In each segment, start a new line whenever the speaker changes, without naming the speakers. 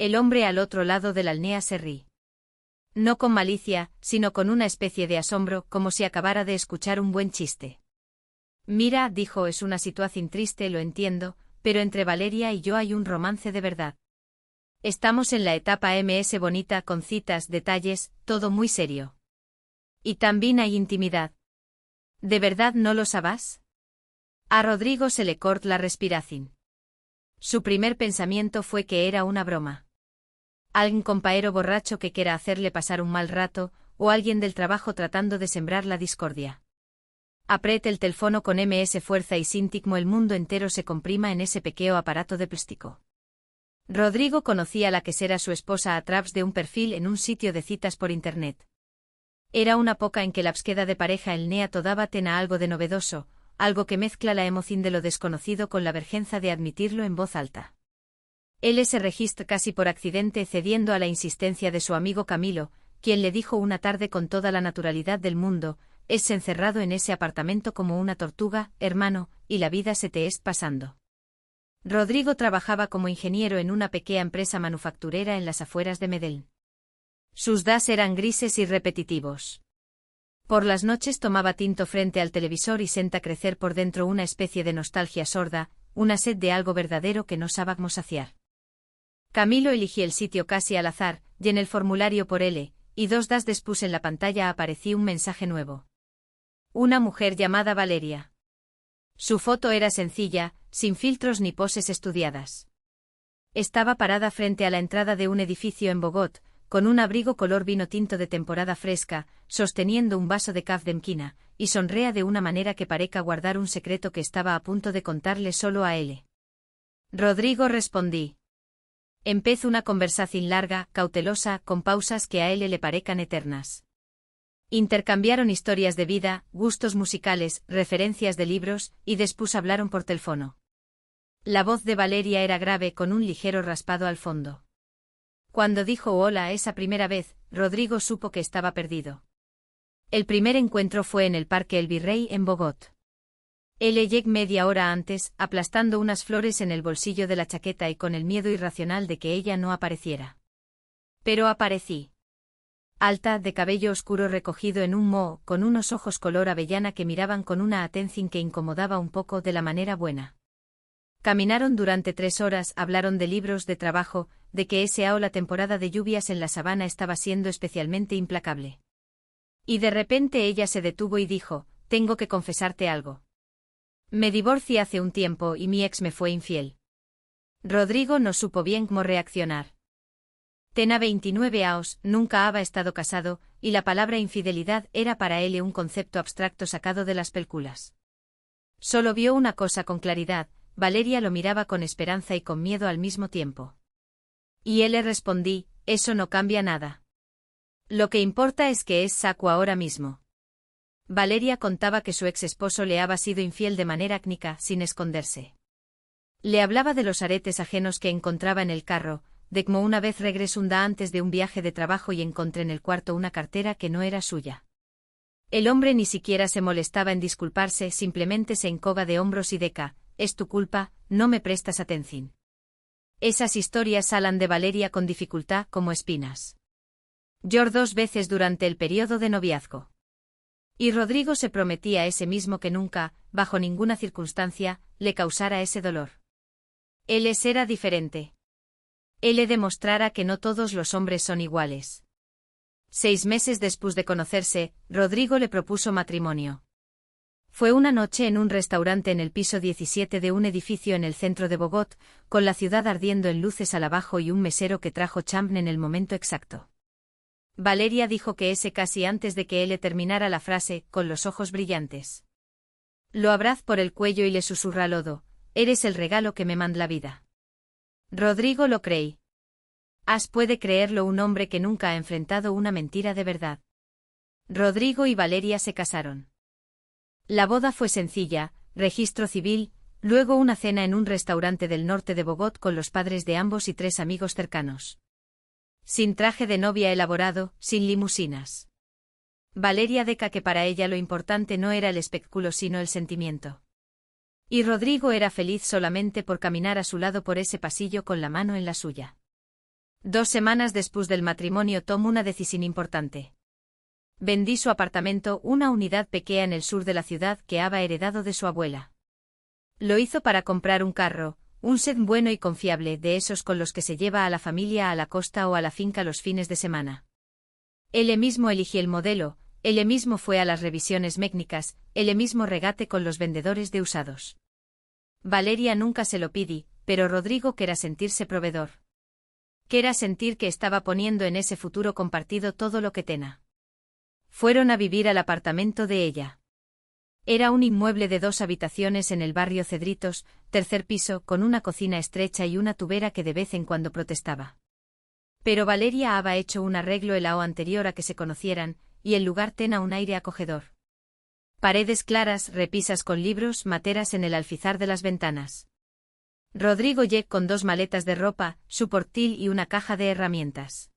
El hombre al otro lado de la alnea se rí. No con malicia, sino con una especie de asombro, como si acabara de escuchar un buen chiste. Mira, dijo, es una situación triste, lo entiendo, pero entre Valeria y yo hay un romance de verdad. Estamos en la etapa ms bonita con citas, detalles, todo muy serio. Y también hay intimidad. ¿De verdad no lo sabás? A Rodrigo se le cortó la respiración. Su primer pensamiento fue que era una broma. Algún compañero borracho que quiera hacerle pasar un mal rato, o alguien del trabajo tratando de sembrar la discordia. Apriete el teléfono con ms fuerza y síntigmo el mundo entero se comprima en ese pequeño aparato de plástico. Rodrigo conocía a la que será su esposa a través de un perfil en un sitio de citas por internet. Era una poca en que la búsqueda de pareja en NEA todavía tenía algo de novedoso, algo que mezcla la emoción de lo desconocido con la vergüenza de admitirlo en voz alta. Él se registra casi por accidente cediendo a la insistencia de su amigo Camilo, quien le dijo una tarde con toda la naturalidad del mundo, es encerrado en ese apartamento como una tortuga, hermano, y la vida se te es pasando. Rodrigo trabajaba como ingeniero en una pequeña empresa manufacturera en las afueras de Medellín. Sus días eran grises y repetitivos. Por las noches tomaba tinto frente al televisor y senta crecer por dentro una especie de nostalgia sorda, una sed de algo verdadero que no sabíamos saciar. Camilo eligió el sitio casi al azar, y en el formulario por L, y 2 días después en la pantalla apareció un mensaje nuevo. Una mujer llamada Valeria. Su foto era sencilla, sin filtros ni poses estudiadas. Estaba parada frente a la entrada de un edificio en Bogotá, con un abrigo color vino tinto de temporada fresca, sosteniendo un vaso de caf de mquina, y sonrea de una manera que parezca guardar un secreto que estaba a punto de contarle solo a él. Rodrigo respondí. Empezó una conversación larga, cautelosa, con pausas que a él le parecan eternas. Intercambiaron historias de vida, gustos musicales, referencias de libros, y después hablaron por teléfono. La voz de Valeria era grave con un ligero raspado al fondo. Cuando dijo hola esa primera vez, Rodrigo supo que estaba perdido. El primer encuentro fue en el Parque El Virrey en Bogotá. Él llegó media hora antes, aplastando unas flores en el bolsillo de la chaqueta y con el miedo irracional de que ella no apareciera. Pero aparecí. Alta, de cabello oscuro recogido en un moho, con unos ojos color avellana que miraban con una atención que incomodaba un poco de la manera buena. Caminaron durante 3 horas, hablaron de libros, de trabajo, de que la temporada de lluvias en la sabana estaba siendo especialmente implacable. Y de repente ella se detuvo y dijo, tengo que confesarte algo. Me divorcié hace un tiempo y mi ex me fue infiel. Rodrigo no supo bien cómo reaccionar. Tenía 29 años, nunca había estado casado, y la palabra infidelidad era para él un concepto abstracto sacado de las películas. Solo vio una cosa con claridad, Valeria lo miraba con esperanza y con miedo al mismo tiempo. Y él le respondí, eso no cambia nada. Lo que importa es que es saco ahora mismo. Valeria contaba que su ex esposo le había sido infiel de manera cínica, sin esconderse. Le hablaba de los aretes ajenos que encontraba en el carro, de cómo una vez regresó un día antes de un viaje de trabajo y encontré en el cuarto una cartera que no era suya. El hombre ni siquiera se molestaba en disculparse, simplemente se encoba de hombros y deca, es tu culpa, no me prestas atención. Esas historias salen de Valeria con dificultad como espinas. Lloró 2 veces durante el periodo de noviazgo. Y Rodrigo se prometía a ese mismo que nunca, bajo ninguna circunstancia, le causara ese dolor. Él era diferente. Él le demostrara que no todos los hombres son iguales. 6 meses después de conocerse, Rodrigo le propuso matrimonio. Fue una noche en un restaurante en el piso 17 de un edificio en el centro de Bogotá, con la ciudad ardiendo en luces al abajo y un mesero que trajo champán en el momento exacto. Valeria dijo que casi antes de que él le terminara la frase, con los ojos brillantes. Lo abrazó por el cuello y le susurra al oído, eres el regalo que me manda la vida. Rodrigo lo creí. Puede creerlo un hombre que nunca ha enfrentado una mentira de verdad. Rodrigo y Valeria se casaron. La boda fue sencilla, registro civil, luego una cena en un restaurante del norte de Bogotá con los padres de ambos y 3 amigos cercanos. Sin traje de novia elaborado, sin limusinas. Valeria deca que para ella lo importante no era el espectáculo sino el sentimiento. Y Rodrigo era feliz solamente por caminar a su lado por ese pasillo con la mano en la suya. 2 semanas después del matrimonio tomó una decisión importante. Vendí su apartamento, una unidad pequeña en el sur de la ciudad que había heredado de su abuela. Lo hizo para comprar un carro, un set bueno y confiable, de esos con los que se lleva a la familia a la costa o a la finca los fines de semana. Él mismo eligió el modelo, él mismo fue a las revisiones mécnicas, él mismo regate con los vendedores de usados. Valeria nunca se lo pidi, pero Rodrigo quería sentirse proveedor. Quería sentir que estaba poniendo en ese futuro compartido todo lo que tenía. Fueron a vivir al apartamento de ella. Era un inmueble de 2 habitaciones en el barrio Cedritos, 3er piso, con una cocina estrecha y una tubera que de vez en cuando protestaba. Pero Valeria había hecho un arreglo el año anterior a que se conocieran, y el lugar tenía un aire acogedor. Paredes claras, repisas con libros, materas en el alfizar de las ventanas. Rodrigo llegó con 2 maletas de ropa, su portil y una caja de herramientas.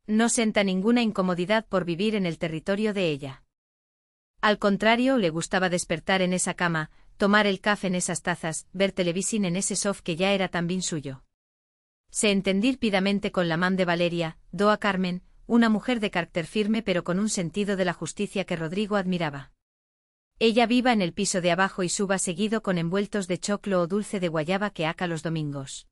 No senta ninguna incomodidad por vivir en el territorio de ella. Al contrario, le gustaba despertar en esa cama, tomar el café en esas tazas, ver televisión en ese sofá que ya era también suyo. Se entendir pidamente con la man de Valeria, Doa Carmen, una mujer de carácter firme pero con un sentido de la justicia que Rodrigo admiraba. Ella viva en el piso de abajo y suba seguido con envueltos de choclo o dulce de guayaba que haca los domingos.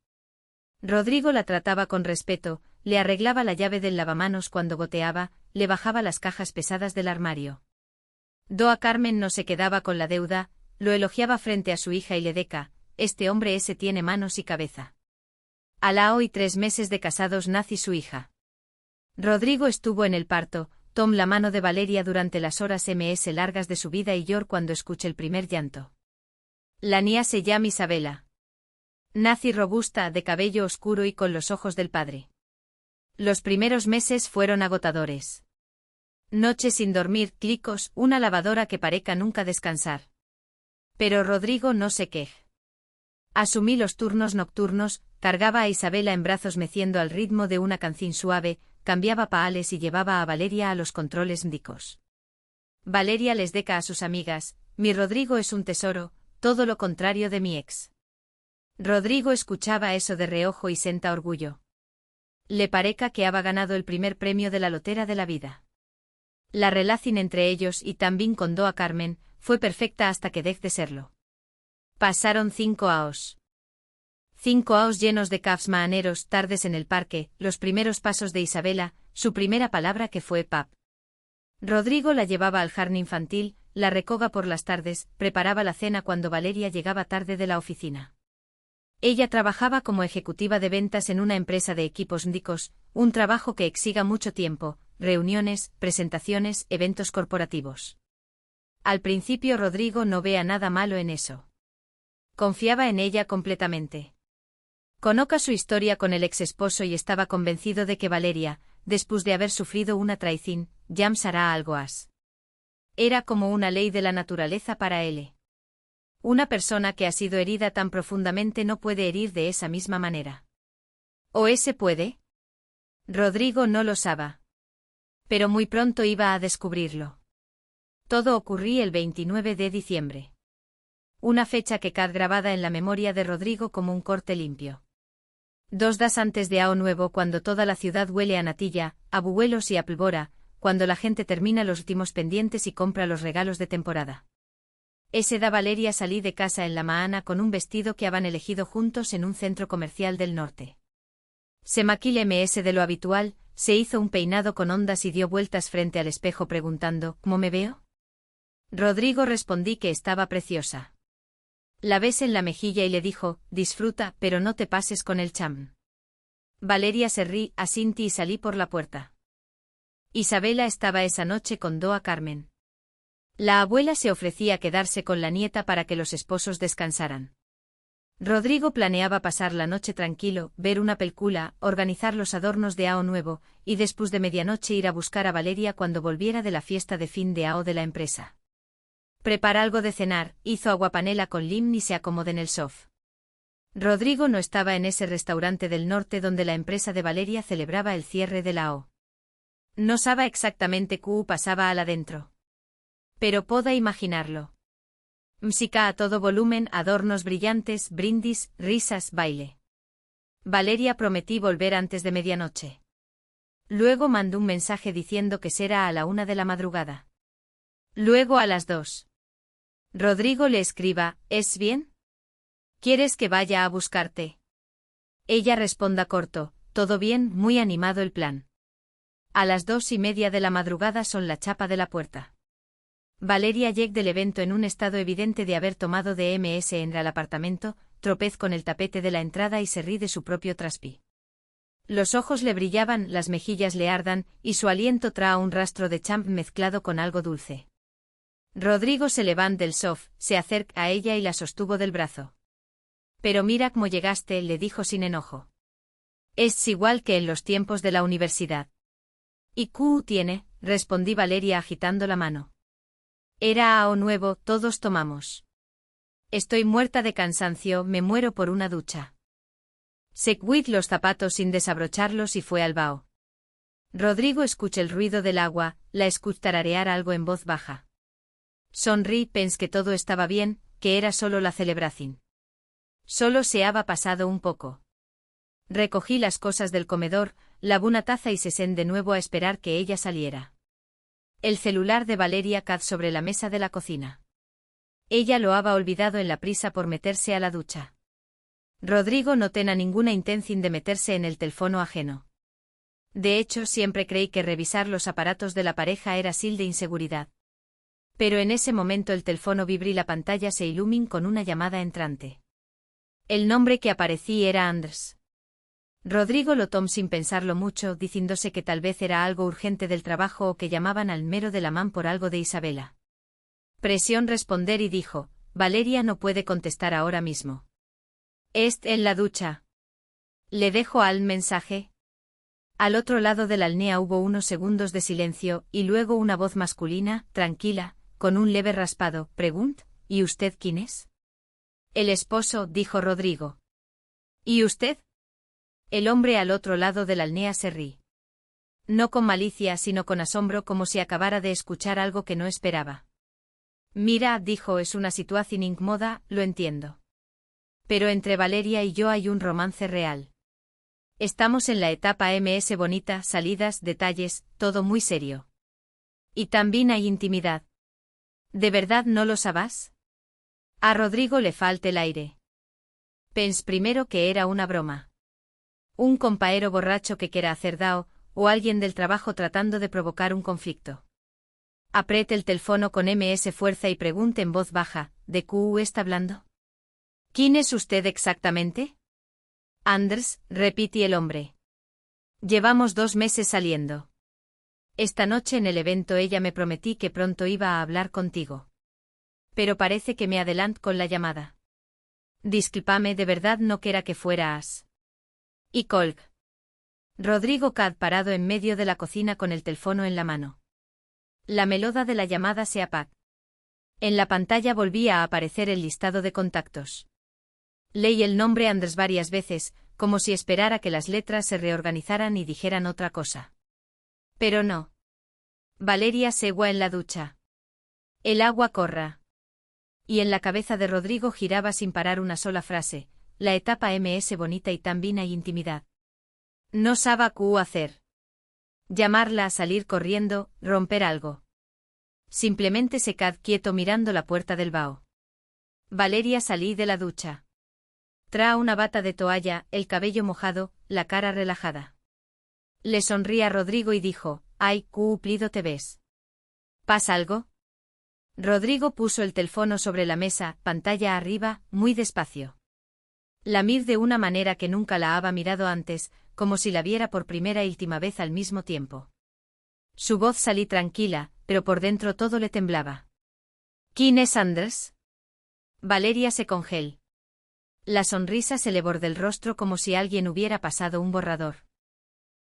Rodrigo la trataba con respeto, le arreglaba la llave del lavamanos cuando goteaba, le bajaba las cajas pesadas del armario. Doa Carmen no se quedaba con la deuda, lo elogiaba frente a su hija y le deca, este hombre ese tiene manos y cabeza. A la hoy 3 meses de casados nací su hija. Rodrigo estuvo en el parto, tom la mano de Valeria durante las horas largas de su vida y llor cuando escuché el primer llanto. La niña se llama Isabela. Nací robusta, de cabello oscuro y con los ojos del padre. Los primeros meses fueron agotadores. Noches sin dormir, clicos, una lavadora que pareca nunca descansar. Pero Rodrigo no se quej. Asumí los turnos nocturnos, cargaba a Isabela en brazos meciendo al ritmo de una canción suave, cambiaba paales y llevaba a Valeria a los controles médicos. Valeria les deca a sus amigas, mi Rodrigo es un tesoro, todo lo contrario de mi ex. Rodrigo escuchaba eso de reojo y senta orgullo. Le pareca que había ganado el primer premio de la lotera de la vida. La relación entre ellos y también con Doa Carmen fue perfecta hasta que dejó de serlo. Pasaron 5 años. 5 años llenos de cafés maaneros, tardes en el parque, los primeros pasos de Isabela, su primera palabra que fue pap. Rodrigo la llevaba al jardín infantil, la recoga por las tardes, preparaba la cena cuando Valeria llegaba tarde de la oficina. Ella trabajaba como ejecutiva de ventas en una empresa de equipos médicos, un trabajo que exiga mucho tiempo, reuniones, presentaciones, eventos corporativos. Al principio Rodrigo no veía nada malo en eso. Confiaba en ella completamente. Conozca su historia con el ex esposo y estaba convencido de que Valeria, después de haber sufrido una traición, ya hará algo as. Era como una ley de la naturaleza para él. Una persona que ha sido herida tan profundamente no puede herir de esa misma manera. ¿O ese puede? Rodrigo no lo sabe. Pero muy pronto iba a descubrirlo. Todo ocurría el 29 de diciembre. Una fecha que queda grabada en la memoria de Rodrigo como un corte limpio. 2 días antes de Año Nuevo, cuando toda la ciudad huele a natilla, a buñuelos y a pólvora, cuando la gente termina los últimos pendientes y compra los regalos de temporada. Ese da Valeria salí de casa en la mañana con un vestido que habían elegido juntos en un centro comercial del norte. Se maquilló ms de lo habitual, se hizo un peinado con ondas y dio vueltas frente al espejo preguntando, ¿cómo me veo? Rodrigo respondí que estaba preciosa. La besé en la mejilla y le dijo, disfruta, pero no te pases con el cham. Valeria se rí, asinti y salí por la puerta. Isabela estaba esa noche con Doa Carmen. La abuela se ofrecía a quedarse con la nieta para que los esposos descansaran. Rodrigo planeaba pasar la noche tranquilo, ver una película, organizar los adornos de Año Nuevo, y después de medianoche ir a buscar a Valeria cuando volviera de la fiesta de fin de año de la empresa. Prepara algo de cenar, hizo aguapanela con lim y se acomodó en el sofá. Rodrigo no estaba en ese restaurante del norte donde la empresa de Valeria celebraba el cierre de la O. No sabe exactamente qué pasaba al adentro. Pero pueda imaginarlo. Música a todo volumen, adornos brillantes, brindis, risas, baile. Valeria prometí volver antes de medianoche. Luego mandó un mensaje diciendo que será a la 1 de la madrugada. Luego a las 2. Rodrigo le escriba, ¿es bien? ¿Quieres que vaya a buscarte? Ella responda corto, todo bien, muy animado el plan. A las 2:30 de la madrugada son la chapa de la puerta. Valeria llega del evento en un estado evidente de haber tomado DMS, entra al apartamento, tropez con el tapete de la entrada y se ríe de su propio traspí. Los ojos le brillaban, las mejillas le ardan, y su aliento trae un rastro de champ mezclado con algo dulce. Rodrigo se levanta del sofá, se acerca a ella y la sostuvo del brazo. Pero mira cómo llegaste, le dijo sin enojo. Es igual que en los tiempos de la universidad. ¿Y qué tiene? Respondí Valeria agitando la mano. Era AO nuevo, todos tomamos. Estoy muerta de cansancio, me muero por una ducha. Se quitó los zapatos sin desabrocharlos y fue al bao. Rodrigo escucha el ruido del agua, la escucha tararear algo en voz baja. Sonrí, pensé que todo estaba bien, que era solo la celebración. Solo se había pasado un poco. Recogí las cosas del comedor, lavé una taza y se senté de nuevo a esperar que ella saliera. El celular de Valeria cayó sobre la mesa de la cocina. Ella lo había olvidado en la prisa por meterse a la ducha. Rodrigo no tenía ninguna intención de meterse en el teléfono ajeno. De hecho, siempre creí que revisar los aparatos de la pareja era sil de inseguridad. Pero en ese momento el teléfono vibró y la pantalla se iluminó con una llamada entrante. El nombre que aparecía era Anders. Rodrigo lo tomó sin pensarlo mucho, diciéndose que tal vez era algo urgente del trabajo o que llamaban al mero de la man por algo de Isabela. Presión responder y dijo, Valeria no puede contestar ahora mismo. ¿Est en la ducha? ¿Le dejo al mensaje? Al otro lado de la línea hubo unos segundos de silencio, y luego una voz masculina, tranquila, con un leve raspado, preguntó, ¿y usted quién es? El esposo, dijo Rodrigo. ¿Y usted? El hombre al otro lado de la línea se rí. No con malicia, sino con asombro, como si acabara de escuchar algo que no esperaba. Mira, dijo, es una situación incómoda, lo entiendo. Pero entre Valeria y yo hay un romance real. Estamos en la etapa MS bonita, salidas, detalles, todo muy serio. Y también hay intimidad. ¿De verdad no lo sabás? A Rodrigo le falta el aire. Pens primero que era una broma. Un compañero borracho que quiera hacer dao, o alguien del trabajo tratando de provocar un conflicto. Apriete el teléfono con MS fuerza y pregunte en voz baja, ¿de qué está hablando? ¿Quién es usted exactamente? Anders, repite el hombre. Llevamos 2 meses saliendo. Esta noche en el evento ella me prometí que pronto iba a hablar contigo. Pero parece que me adelanto con la llamada. Discúlpame, de verdad no quera que fueras. Y colg. Rodrigo quedó parado en medio de la cocina con el teléfono en la mano. La melodía de la llamada se apagó. En la pantalla volvía a aparecer el listado de contactos. Leí el nombre Anders varias veces, como si esperara que las letras se reorganizaran y dijeran otra cosa. Pero no. Valeria segua en la ducha. El agua corra. Y en la cabeza de Rodrigo giraba sin parar una sola frase, la etapa MS bonita y también hay intimidad. No sabe qué hacer. Llamarla a salir corriendo, romper algo. Simplemente se quedó quieto mirando la puerta del bao. Valeria salí de la ducha. Trae una bata de toalla, el cabello mojado, la cara relajada. Le sonría a Rodrigo y dijo, ay, cumplido te ves. ¿Pasa algo? Rodrigo puso el teléfono sobre la mesa, pantalla arriba, muy despacio. La mir de una manera que nunca la había mirado antes, como si la viera por primera y última vez al mismo tiempo. Su voz salí tranquila, pero por dentro todo le temblaba. ¿Quién es Anders? Valeria se congeló. La sonrisa se le bordó el rostro como si alguien hubiera pasado un borrador.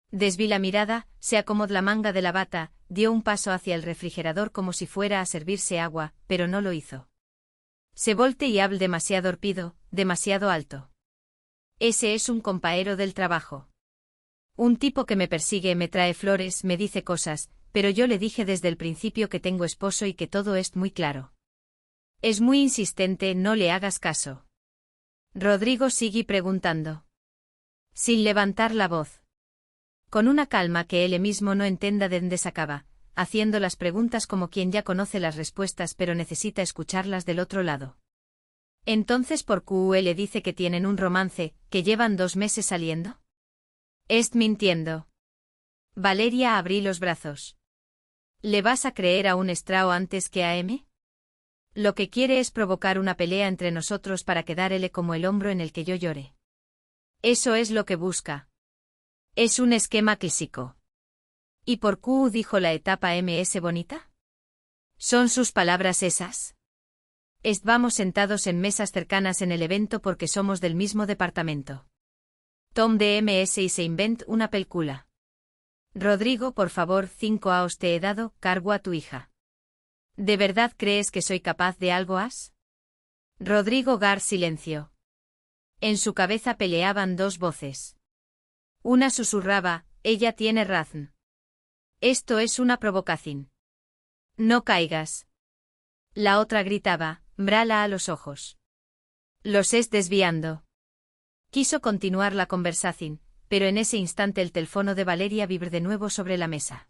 Desví la mirada, se acomodó la manga de la bata, dio un paso hacia el refrigerador como si fuera a servirse agua, pero no lo hizo. Se volteó y habló demasiado orpido, demasiado alto. Ese es un compañero del trabajo. Un tipo que me persigue, me trae flores, me dice cosas, pero yo le dije desde el principio que tengo esposo y que todo es muy claro. Es muy insistente, no le hagas caso. Rodrigo sigue preguntando. Sin levantar la voz. Con una calma que él mismo no entienda de dónde sacaba, haciendo las preguntas como quien ya conoce las respuestas pero necesita escucharlas del otro lado. Entonces ¿por qué le dice que tienen un romance, que llevan 2 meses saliendo? ¿Est mintiendo? Valeria abrí los brazos. ¿Le vas a creer a un estrao antes que a M? Lo que quiere es provocar una pelea entre nosotros para quedar él como el hombro en el que yo llore. Eso es lo que busca. Es un esquema clásico. ¿Y por qué dijo la etapa MS bonita? ¿Son sus palabras esas? Estábamos sentados en mesas cercanas en el evento porque somos del mismo departamento. Tom de MS y se invent una película. Rodrigo, por favor, 5 aos te he dado, cargo a tu hija. ¿De verdad crees que soy capaz de algo as? Rodrigo Gar silencio. En su cabeza peleaban 2 voces. Una susurraba, ella tiene razón. Esto es una provocación. No caigas. La otra gritaba, mírala a los ojos. Los es desviando. Quiso continuar la conversación, pero en ese instante el teléfono de Valeria vibró de nuevo sobre la mesa.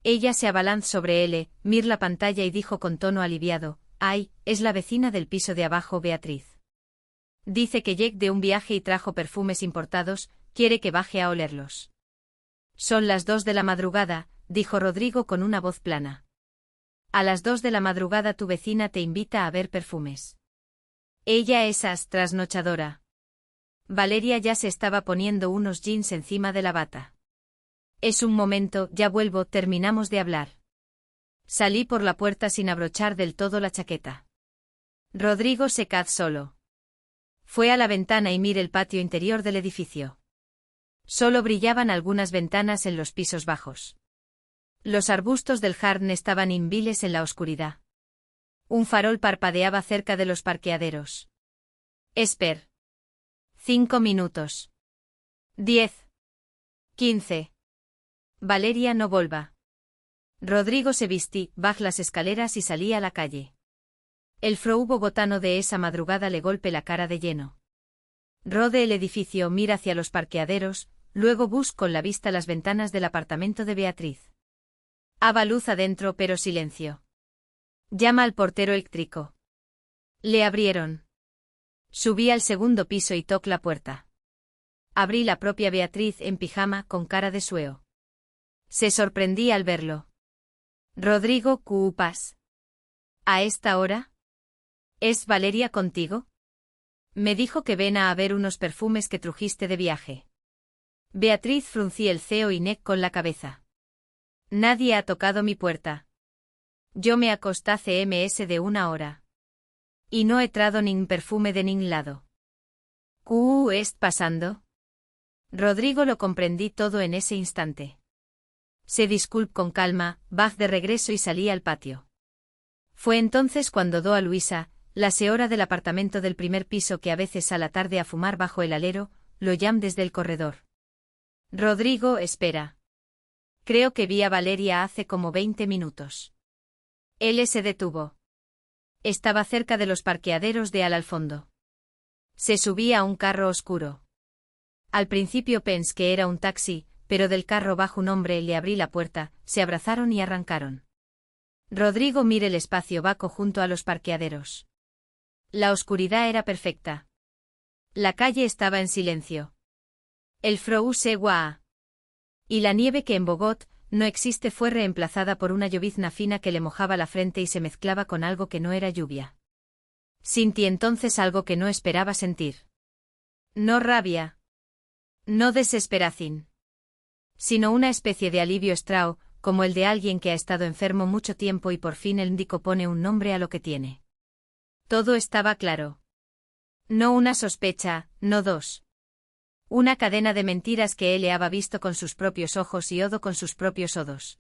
Ella se abalanzó sobre él, miró la pantalla y dijo con tono aliviado, «Ay, es la vecina del piso de abajo, Beatriz. Dice que llegó de un viaje y trajo perfumes importados, quiere que baje a olerlos». «Son las 2 de la madrugada», dijo Rodrigo con una voz plana. «A las 2 de la madrugada tu vecina te invita a ver perfumes. Ella es trasnochadora». Valeria ya se estaba poniendo unos jeans encima de la bata. «Es un momento, ya vuelvo, terminamos de hablar». Salí por la puerta sin abrochar del todo la chaqueta. Rodrigo se quedó solo. Fue a la ventana y miró el patio interior del edificio. Solo brillaban algunas ventanas en los pisos bajos. Los arbustos del jardín estaban inmóviles en la oscuridad. Un farol parpadeaba cerca de los parqueaderos. «Esper. 5 minutos. 10. 15. Valeria no volva». Rodrigo se vistí, bajó las escaleras y salí a la calle. El frío bogotano de esa madrugada le golpe la cara de lleno. Rode el edificio, mira hacia los parqueaderos, luego busca con la vista las ventanas del apartamento de Beatriz. Haba luz adentro pero silencio. Llama al portero eléctrico. Le abrieron. Subí al segundo piso y toqué la puerta. Abrí la propia Beatriz en pijama con cara de sueo. Se sorprendí al verlo. «Rodrigo, ¿cupas? ¿A esta hora? ¿Es Valeria contigo?» Me dijo que ven a ver unos perfumes que trujiste de viaje. Beatriz fruncí el ceño y nec con la cabeza. «Nadie ha tocado mi puerta. Yo me acosté hace de 1 hora. Y no he trado nin perfume de nin lado». «¿Qué est pasando?» Rodrigo lo comprendí todo en ese instante. Se disculpó con calma, baj de regreso y salí al patio. Fue entonces cuando do a Luisa, la señora del apartamento del primer piso que a veces a la tarde a fumar bajo el alero, lo llam desde el corredor. «Rodrigo, espera. Creo que vi a Valeria hace como 20 minutos». Él se detuvo. Estaba cerca de los parqueaderos de al fondo. Se subía a un carro oscuro. Al principio pensé que era un taxi, pero del carro bajó un hombre, le abrí la puerta, se abrazaron y arrancaron. Rodrigo miró el espacio vaco junto a los parqueaderos. La oscuridad era perfecta. La calle estaba en silencio. El frío seguía. Y la nieve que en Bogotá no existe fue reemplazada por una llovizna fina que le mojaba la frente y se mezclaba con algo que no era lluvia. Sentí entonces algo que no esperaba sentir. No rabia. No desesperación. Sino una especie de alivio extraño, como el de alguien que ha estado enfermo mucho tiempo y por fin el médico pone un nombre a lo que tiene. Todo estaba claro. No una sospecha, no 2. Una cadena de mentiras que él había visto con sus propios ojos y odo con sus propios odos.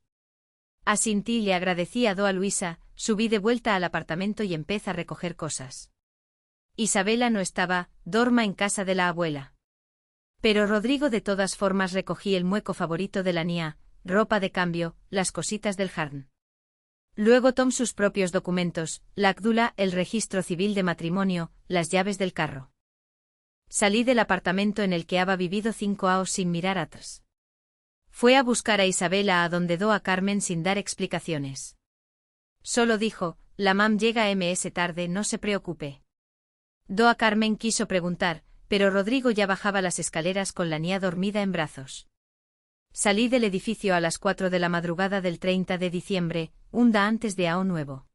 Asintí y le agradecí a Luisa, subí de vuelta al apartamento y empecé a recoger cosas. Isabela no estaba, dorma en casa de la abuela. Pero Rodrigo de todas formas recogí el mueco favorito de la niña, ropa de cambio, las cositas del jardín. Luego tomó sus propios documentos, la cédula, el registro civil de matrimonio, las llaves del carro. Salí del apartamento en el que había vivido 5 años sin mirar atrás. Fue a buscar a Isabela a donde do a Carmen sin dar explicaciones. Solo dijo, la mam llega ms tarde, no se preocupe. Do a Carmen quiso preguntar, pero Rodrigo ya bajaba las escaleras con la niña dormida en brazos. Salí del edificio a las 4 de la madrugada del 30 de diciembre, un día antes de Año Nuevo.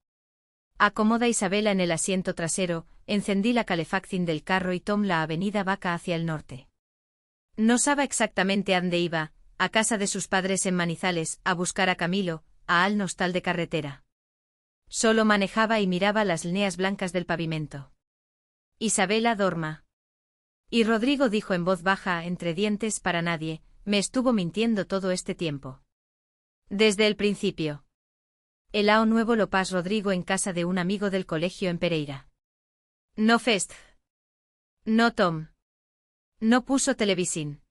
Acomoda Isabela en el asiento trasero, encendí la calefacción del carro y tomé la avenida Vaca hacia el norte. No sabía exactamente a dónde iba, a casa de sus padres en Manizales, a buscar a Camilo, a al nostal de carretera. Solo manejaba y miraba las líneas blancas del pavimento. Isabela dorma. Y Rodrigo dijo en voz baja, entre dientes, para nadie, me estuvo mintiendo todo este tiempo. Desde el principio. El Año Nuevo lo pasó Rodrigo en casa de un amigo del colegio en Pereira. No fest. No Tom. No puso televisión.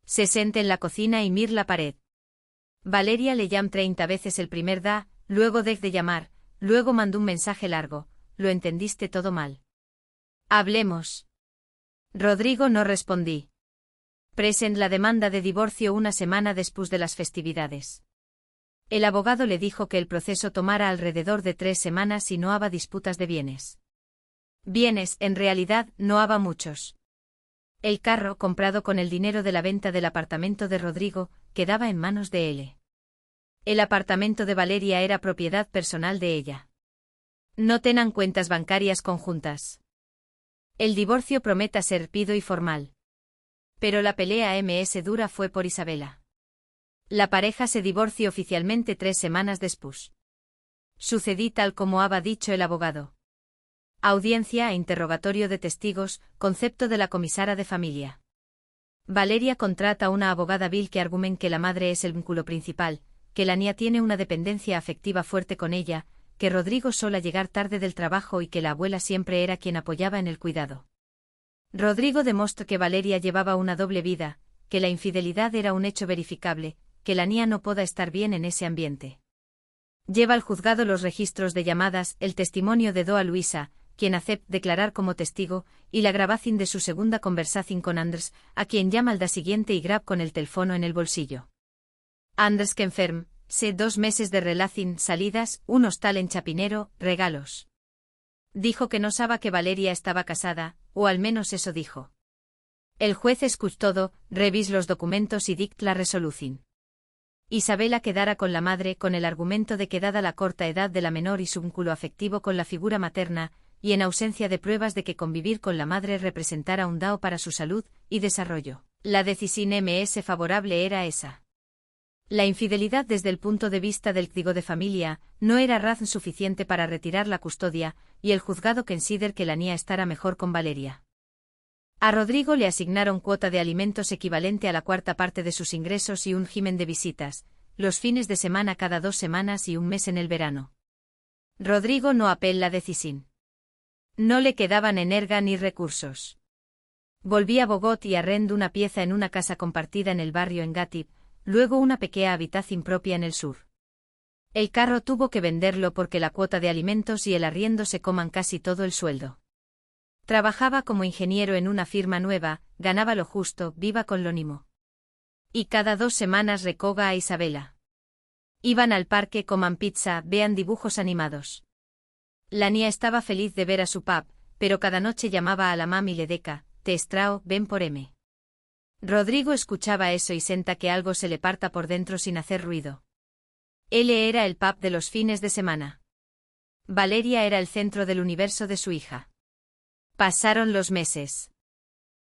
Se sente en la cocina y mir la pared. Valeria le llamó 30 veces el primer da, luego dej de llamar, luego mandó un mensaje largo, lo entendiste todo mal. Hablemos. Rodrigo no respondí. Present la demanda de divorcio una semana después de las festividades. El abogado le dijo que el proceso tomara alrededor de 3 semanas y no había disputas de bienes. Bienes, en realidad, no había muchos. El carro, comprado con el dinero de la venta del apartamento de Rodrigo, quedaba en manos de él. El apartamento de Valeria era propiedad personal de ella. No tenan cuentas bancarias conjuntas. El divorcio promete ser rápido y formal. Pero la pelea ms dura fue por Isabela. La pareja se divorció oficialmente 3 semanas después. Sucedí tal como había dicho el abogado. Audiencia e interrogatorio de testigos, concepto de la comisara de familia. Valeria contrata a una abogada vil que argumenta que la madre es el vínculo principal, que la niña tiene una dependencia afectiva fuerte con ella, que Rodrigo sola llegar tarde del trabajo y que la abuela siempre era quien apoyaba en el cuidado. Rodrigo demostró que Valeria llevaba una doble vida, que la infidelidad era un hecho verificable, que la niña no pueda estar bien en ese ambiente. Lleva al juzgado los registros de llamadas, el testimonio de Doa Luisa, quien acepta declarar como testigo, y la grabación de su segunda conversación con Anders, a quien llama al día siguiente y grab con el teléfono en el bolsillo. Anders que enferm, se 2 meses de relación, salidas, un hostal en Chapinero, regalos. Dijo que no sabía que Valeria estaba casada, o al menos eso dijo. El juez escuchó todo, revisó los documentos y dictó la resolución. Isabela quedara con la madre con el argumento de que dada la corta edad de la menor y su vínculo afectivo con la figura materna, y en ausencia de pruebas de que convivir con la madre representara un dao para su salud y desarrollo, la decisión ms favorable era esa. La infidelidad desde el punto de vista del código de familia no era razón suficiente para retirar la custodia, y el juzgado consideró que la niña estará mejor con Valeria. A Rodrigo le asignaron cuota de alimentos equivalente a la 1/4 parte de sus ingresos y un régimen de visitas, los fines de semana cada 2 semanas y un mes en el verano. Rodrigo no apeló la decisión. No le quedaban energa ni recursos. Volví a Bogotá y arrendó una pieza en una casa compartida en el barrio Engatip, luego una pequeña habitación propia en el sur. El carro tuvo que venderlo porque la cuota de alimentos y el arriendo se coman casi todo el sueldo. Trabajaba como ingeniero en una firma nueva, ganaba lo justo, viva con lo mínimo. Y cada 2 semanas recoga a Isabela. Iban al parque, coman pizza, vean dibujos animados. La niña estaba feliz de ver a su pap, pero cada noche llamaba a la mam y le deca, te estrao, ven por m. Rodrigo escuchaba eso y senta que algo se le parta por dentro sin hacer ruido. Él era el pap de los fines de semana. Valeria era el centro del universo de su hija. Pasaron los meses.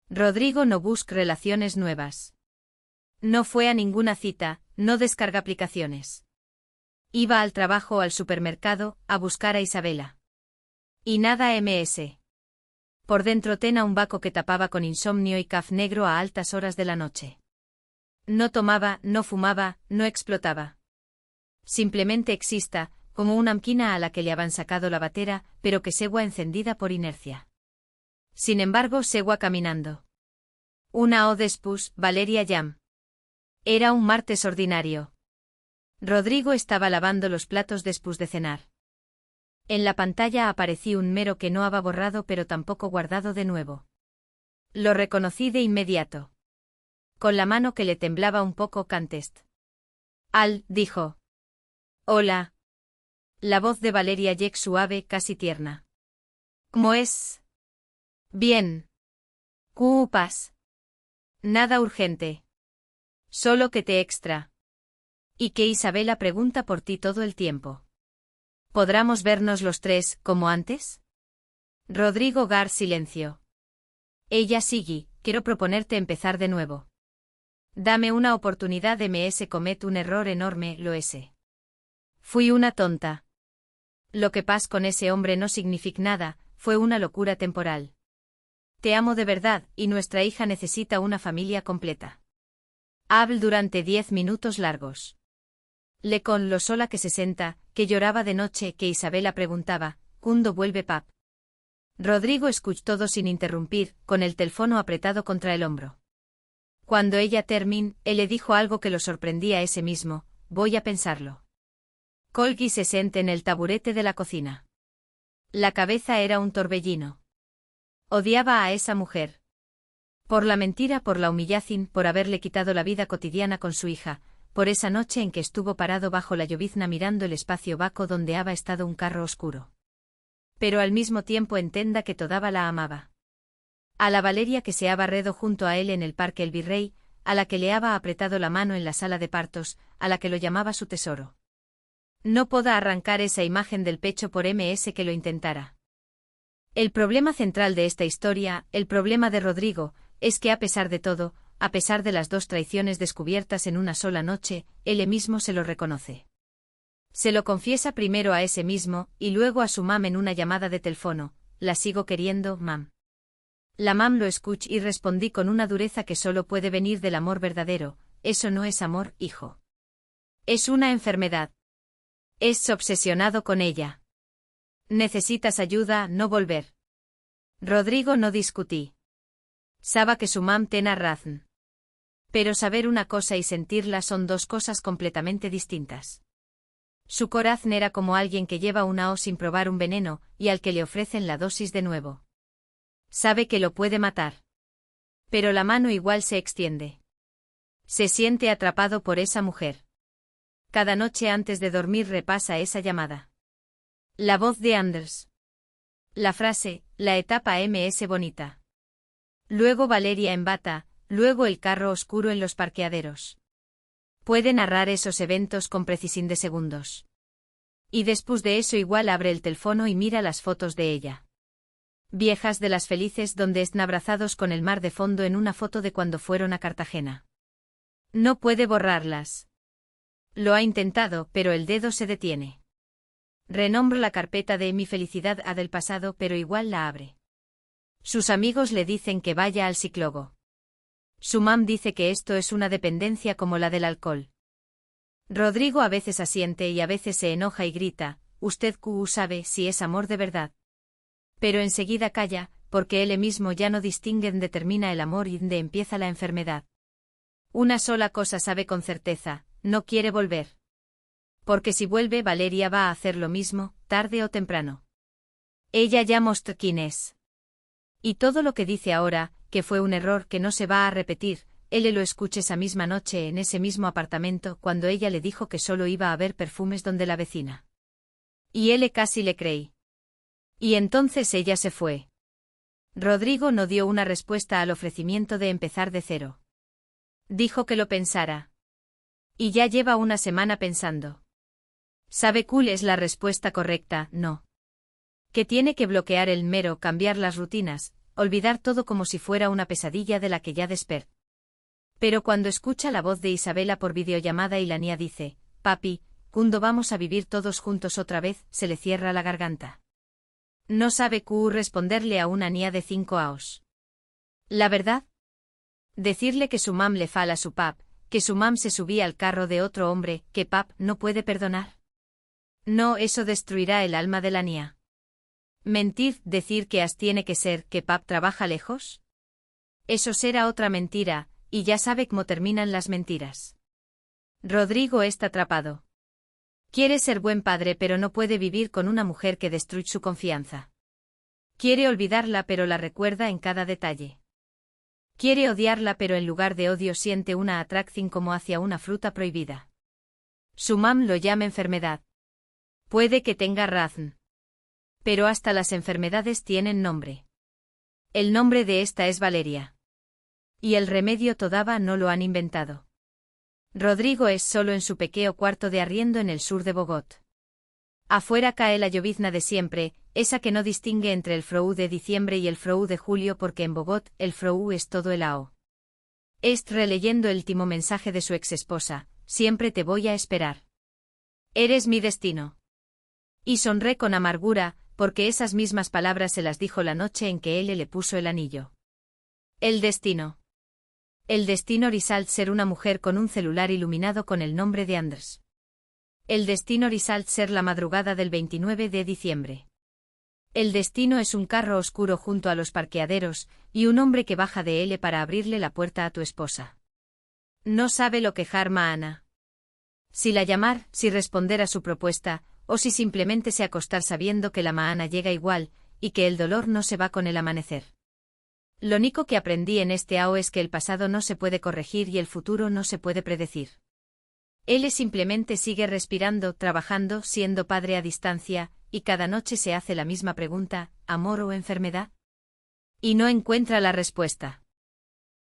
Rodrigo no buscó relaciones nuevas. No fue a ninguna cita, no descarga aplicaciones. Iba al trabajo o al supermercado, a buscar a Isabela. Y nada ms. Por dentro tenía un vaco que tapaba con insomnio y caf negro a altas horas de la noche. No tomaba, no fumaba, no explotaba. Simplemente exista, como una amquina a la que le habían sacado la batera, pero que segua encendida por inercia. Sin embargo, segua caminando. Una o después, Valeria llam. Era un martes ordinario. Rodrigo estaba lavando los platos después de cenar. En la pantalla apareció un mero que no había borrado pero tampoco guardado de nuevo. Lo reconocí de inmediato. Con la mano que le temblaba un poco Cantest. Al, dijo. Hola. La voz de Valeria Jack suave, casi tierna. ¿Cómo es? Bien. ¿Cómo pas? Nada urgente. Solo que te extra. Y que Isabela pregunta por ti todo el tiempo. ¿Podremos vernos los tres, como antes? Rodrigo Gar silencio. Ella sigue, quiero proponerte empezar de nuevo. Dame una oportunidad de MS comet un error enorme, lo ese. Fui una tonta. Lo que pasa con ese hombre no significa nada, fue una locura temporal. Te amo de verdad, y nuestra hija necesita una familia completa. Habl durante 10 minutos largos. Le con lo sola que se senta, que lloraba de noche, que Isabela preguntaba, ¿cuándo vuelve pap? Rodrigo escuchó todo sin interrumpir, con el teléfono apretado contra el hombro. Cuando ella terminó, él le dijo algo que lo sorprendía ese mismo, voy a pensarlo. Colgi se sentó en el taburete de la cocina. La cabeza era un torbellino. Odiaba a esa mujer. Por la mentira, por la humillación, por haberle quitado la vida cotidiana con su hija, por esa noche en que estuvo parado bajo la llovizna mirando el espacio vaco donde había estado un carro oscuro. Pero al mismo tiempo entenda que todavía la amaba. A la Valeria que se ha barredo junto a él en el parque El Virrey, a la que le había apretado la mano en la sala de partos, a la que lo llamaba su tesoro. No podía arrancar esa imagen del pecho por MS que lo intentara. El problema central de esta historia, el problema de Rodrigo, es que a pesar de todo, a pesar de las 2 traiciones descubiertas en una sola noche, él mismo se lo reconoce. Se lo confiesa primero a ese mismo, y luego a su mam en una llamada de teléfono, la sigo queriendo, mam. La mam lo escuché y respondí con una dureza que solo puede venir del amor verdadero, eso no es amor, hijo. Es una enfermedad. Es obsesionado con ella. Necesitas ayuda, no volver. Rodrigo no discutí. Sabe que su mam tenía razón. Pero saber una cosa y sentirla son 2 cosas completamente distintas. Su corazón era como alguien que lleva una O sin probar un veneno, y al que le ofrecen la dosis de nuevo. Sabe que lo puede matar. Pero la mano igual se extiende. Se siente atrapado por esa mujer. Cada noche antes de dormir repasa esa llamada. La voz de Anders. La frase, la etapa MS bonita. Luego Valeria en bata, luego el carro oscuro en los parqueaderos. Puede narrar esos eventos con precisión de segundos. Y después de eso igual abre el teléfono y mira las fotos de ella. Viejas de las felices donde están abrazados con el mar de fondo en una foto de cuando fueron a Cartagena. No puede borrarlas. Lo ha intentado, pero el dedo se detiene. Renombro la carpeta de mi felicidad a del pasado, pero igual la abre. Sus amigos le dicen que vaya al psicólogo. Su mam dice que esto es una dependencia como la del alcohol. Rodrigo a veces asiente y a veces se enoja y grita, usted sabe si es amor de verdad. Pero enseguida calla, porque él mismo ya no distingue dónde termina el amor y dónde empieza la enfermedad. Una sola cosa sabe con certeza, no quiere volver. Porque si vuelve Valeria va a hacer lo mismo, tarde o temprano. Ella ya mostró quién es. Y todo lo que dice ahora, que fue un error que no se va a repetir, él lo escuché esa misma noche en ese mismo apartamento cuando ella le dijo que solo iba a haber perfumes donde la vecina. Y él casi le creí. Y entonces ella se fue. Rodrigo no dio una respuesta al ofrecimiento de empezar de cero. Dijo que lo pensara. Y ya lleva una semana pensando. ¿Sabe cuál es la respuesta correcta? No. Que tiene que bloquear el mero, cambiar las rutinas, olvidar todo como si fuera una pesadilla de la que ya despertó. Pero cuando escucha la voz de Isabela por videollamada y la niña dice, papi, ¿cuándo vamos a vivir todos juntos otra vez?, se le cierra la garganta. No sabe qué responderle a una niña de 5 años. ¿La verdad? Decirle que su mam le fala a su pap, que su mam se subía al carro de otro hombre, que pap no puede perdonar. No, eso destruirá el alma de la niña. Mentir, decir que as tiene que ser que pap trabaja lejos. Eso será otra mentira, y ya sabe cómo terminan las mentiras. Rodrigo está atrapado. Quiere ser buen padre pero no puede vivir con una mujer que destruye su confianza. Quiere olvidarla pero la recuerda en cada detalle. Quiere odiarla, pero en lugar de odio siente una atracción como hacia una fruta prohibida. Su mam lo llama enfermedad. Puede que tenga razón. Pero hasta las enfermedades tienen nombre. El nombre de esta es Valeria. Y el remedio todavía no lo han inventado. Rodrigo es solo en su pequeño cuarto de arriendo en el sur de Bogotá. Afuera cae la llovizna de siempre, esa que no distingue entre el frou de diciembre y el frou de julio, porque en Bogotá el frou es todo el ao. Est releyendo el último mensaje de su exesposa: siempre te voy a esperar. Eres mi destino. Y sonré con amargura, porque esas mismas palabras se las dijo la noche en que él le puso el anillo. El destino. El destino risalt ser una mujer con un celular iluminado con el nombre de Anders. El destino risalt ser la madrugada del 29 de diciembre. El destino es un carro oscuro junto a los parqueaderos, y un hombre que baja de él para abrirle la puerta a tu esposa. No sabe lo que harma Ana. Si la llamar, si responder a su propuesta, o si simplemente se acostar sabiendo que la mañana llega igual, y que el dolor no se va con el amanecer. Lo único que aprendí en este AO es que el pasado no se puede corregir y el futuro no se puede predecir. Él simplemente sigue respirando, trabajando, siendo padre a distancia, y cada noche se hace la misma pregunta: ¿amor o enfermedad? Y no encuentra la respuesta.